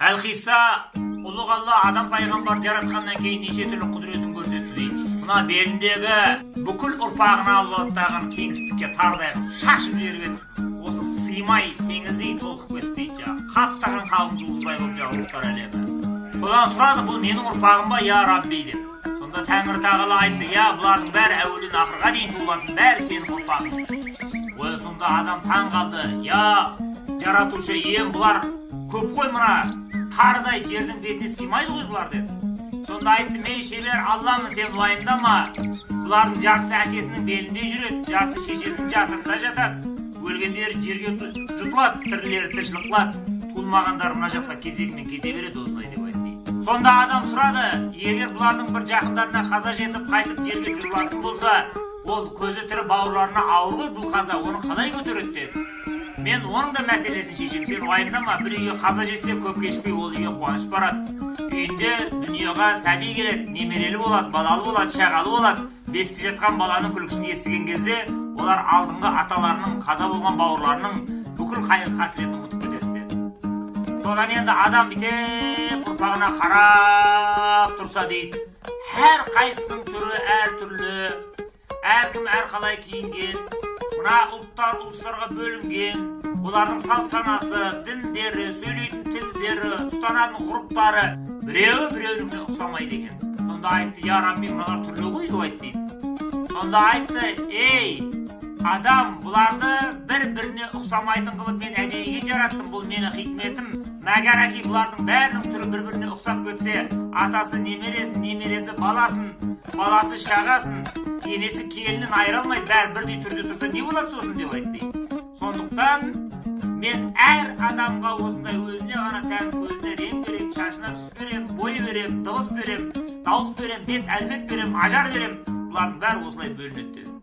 Әлқиса ұлық Алла адам пайғамбар жаратқаннан кейін неше түрлі құдіретін көрсетті дейді. Мына беліндегі бүкіл ұрпағына Аллахтаған кеңістікке тардай шашып жіберіп еді. Осы сыймай теңіздей толқып кетті дейді. Қаптаған қалың жұлдыздай болып ұлттар әлемі. Содан сұрады, бұл менің ұрпағым ба, я Рабби деп. Сонда Тәңір Тағала айтты, я бұлардың бәрі әуелден ақырға дейін туылатын, бәрі сенің ұрпағың. Сонда адам таң қалды, я жаратушы ием, бұлар көп қой, мына тарыдай жердің бетіне сыймайды ғой бұлар деді. Сонда айтты, мен шебер Алламын, сен уайымдама. Бұлардың жартысы әкесінің белінде жүреді, жартысы шешесінің жатырында жатады. Өлгендері жерге жұтылады, тірілері тіршілік қылады. Туылмағандар мына жаққа кезегімен кете береді осылай деп айтты. Сонда адам сұрады, егер бұлардың бір жақындарына қаза жетіп қайтып жерге жүрілатын болса, ол көзі тірі бауырларына ауыр ғой бұл қаза, оны қалай көтереді деді. Мен оның да мәселесін шешем, сен уайымдама, бір үйге қаза жетсе көп кешпей ол үйге қуаныш барады. Үйінде дүниеға сәби келеді, немерелі болады, балалы болады, шағалы болады. Бесті жатқан баланың күлкісін естіген кезде олар алдыңғы аталарының, қаза болған бауырларының бүкіл қайғы қасіретін ұмытып кетеді деді. Содан енді адам бүйтіп ұрпағына қарап тұрса дейді, әр қайсының түрі әртүрлі, әркім әрқалай киінген, мына ұлттар ұлыстарға бөлінген, бұлардың салт санасы, діндері, сөйлейтін тілдері, ұстанатын ғұрыптары біреуі біреуіне ұқсамайды екен. Сонда айтты, я Рабби, мыналар түрлі ғой деп айтты дейді. Сонда айтты, ей адам, бұларды бір-біріне ұқсамайтын қылып мен әдейіге жараттым, бұл менің хикметім. Мәгәр әки бұлардың бәрінің түрі бір-біріне ұқсап кетсе, атасы немересін, немересі баласын, баласы шағасын, енесі келінін айыра алмайды, бәрі бірдей түрде тұрса не болады сосын деп айтты. Сондықтан мен әр адамға осындай өзіне ғана тән көзіне рең берем, шашына түс берем, бой берем, дыбыс берем, дауыс берем, бет әлпет берем, ажар берем. Бұлардың бәрі осылай бөлінеді деді.